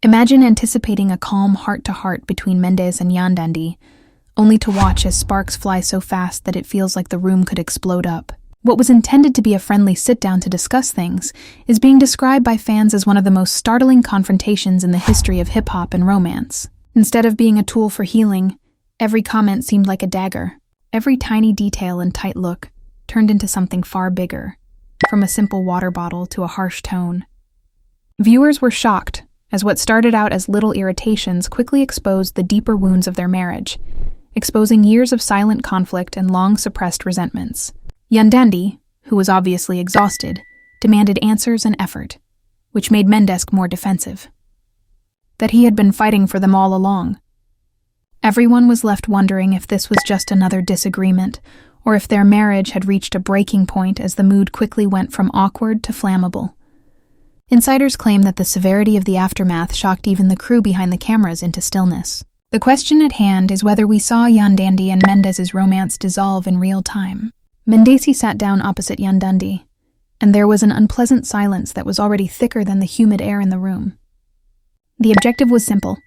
Imagine anticipating a calm heart-to-heart between Mendeecees and Yandy, only to watch as sparks fly so fast that it feels like the room could explode up. What was intended to be a friendly sit-down to discuss things is being described by fans as one of the most startling confrontations in the history of hip-hop and romance. Instead of being a tool for healing, every comment seemed like a dagger. Every tiny detail and tight look turned into something far bigger, from a simple water bottle to a harsh tone. Viewers were shocked, as what started out as little irritations quickly exposed the deeper wounds of their marriage, exposing years of silent conflict and long-suppressed resentments. Yandy, who was obviously exhausted, demanded answers and effort, which made Mendeecees more defensive. That he had been fighting for them all along. Everyone was left wondering if this was just another disagreement, or if their marriage had reached a breaking point as the mood quickly went from awkward to flammable. Insiders claim that the severity of the aftermath shocked even the crew behind the cameras into stillness. The question at hand is whether we saw Yandy and Mendeecees' romance dissolve in real time. Mendeecees sat down opposite Yandy, and there was an unpleasant silence that was already thicker than the humid air in the room. The objective was simple.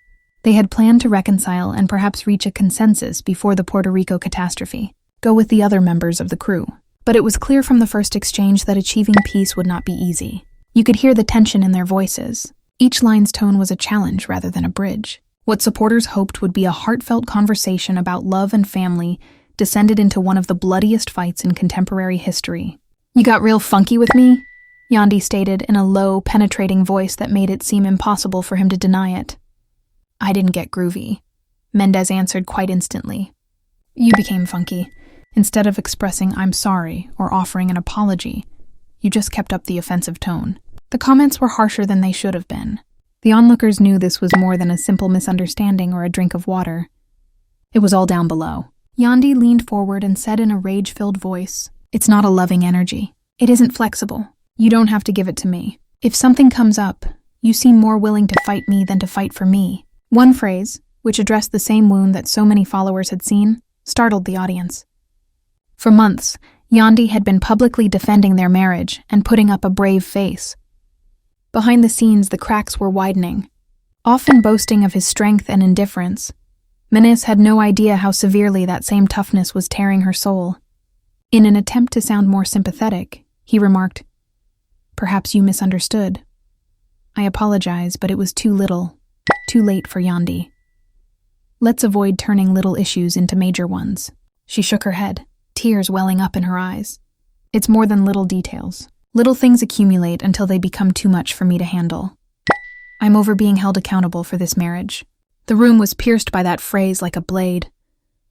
They had planned to reconcile and perhaps reach a consensus before the Puerto Rico catastrophe, go with the other members of the crew. But it was clear from the first exchange that achieving peace would not be easy. You could hear the tension in their voices. Each line's tone was a challenge rather than a bridge. What supporters hoped would be a heartfelt conversation about love and family descended into one of the bloodiest fights in contemporary history. "You got real funky with me?" Yandy stated in a low, penetrating voice that made it seem impossible for him to deny it. "I didn't get groovy," Mendeecees answered quite instantly. "You became funky. Instead of expressing I'm sorry or offering an apology, you just kept up the offensive tone." The comments were harsher than they should have been. The onlookers knew this was more than a simple misunderstanding or a drink of water. It was all down below. Yandy leaned forward and said in a rage-filled voice, "It's not a loving energy. It isn't flexible. You don't have to give it to me. If something comes up, you seem more willing to fight me than to fight for me." One phrase, which addressed the same wound that so many followers had seen, startled the audience. For months, Yandy had been publicly defending their marriage and putting up a brave face. Behind the scenes, the cracks were widening. Often boasting of his strength and indifference, Mendeecees had no idea how severely that same toughness was tearing her soul. In an attempt to sound more sympathetic, he remarked, "Perhaps you misunderstood. I apologize, but it was too little, too late for Yandy. Let's avoid turning little issues into major ones." She shook her head, tears welling up in her eyes. "It's more than little details. Little things accumulate until they become too much for me to handle. I'm over being held accountable for this marriage." The room was pierced by that phrase like a blade.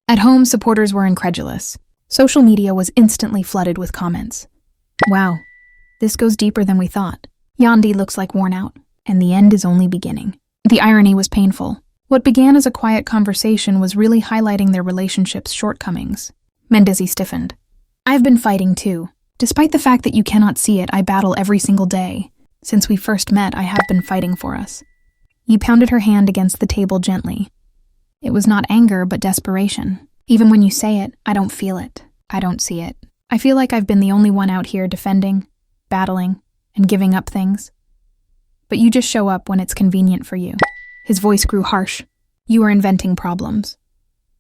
At home, supporters were incredulous. Social media was instantly flooded with comments. "Wow, this goes deeper than we thought. Yandy looks like worn out, and the end is only beginning." The irony was painful. What began as a quiet conversation was really highlighting their relationship's shortcomings. Mendeecees stiffened. "I've been fighting too. Despite the fact that you cannot see it, I battle every single day. Since we first met, I have been fighting for us." He pounded her hand against the table gently. It was not anger, but desperation. "Even when you say it, I don't feel it. I don't see it. I feel like I've been the only one out here defending, battling, and giving up things. But you just show up when it's convenient for you." His voice grew harsh. "You are inventing problems.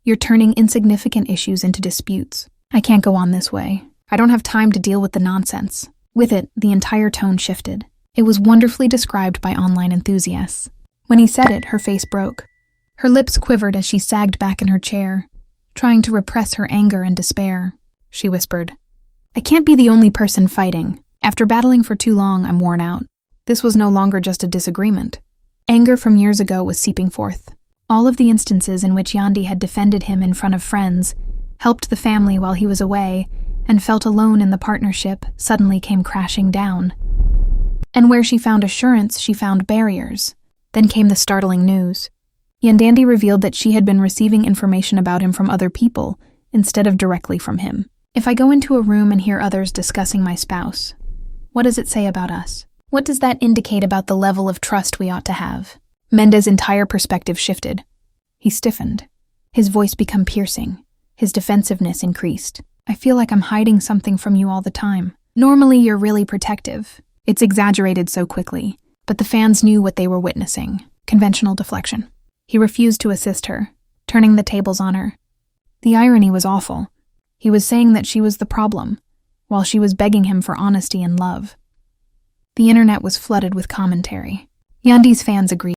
You're turning insignificant issues into disputes. I can't go on this way. I don't have time to deal with the nonsense." With it, the entire tone shifted. It was wonderfully described by online enthusiasts. When he said it, her face broke. Her lips quivered as she sagged back in her chair, trying to repress her anger and despair. She whispered, "I can't be the only person fighting. After battling for too long, I'm worn out." This was no longer just a disagreement. Anger from years ago was seeping forth. All of the instances in which Yandy had defended him in front of friends, helped the family while he was away, and felt alone in the partnership suddenly came crashing down. And where she found assurance, she found barriers. Then came the startling news. Yandy revealed that she had been receiving information about him from other people, instead of directly from him. "If I go into a room and hear others discussing my spouse, what does it say about us? What does that indicate about the level of trust we ought to have?" Mendeecees' entire perspective shifted. He stiffened. His voice became piercing. His defensiveness increased. "I feel like I'm hiding something from you all the time. Normally you're really protective. It's exaggerated so quickly. But the fans knew what they were witnessing. Conventional deflection. He refused to assist her, turning the tables on her. The irony was awful. He was saying that she was the problem, while she was begging him for honesty and love. The internet was flooded with commentary. Yandy's fans agreed.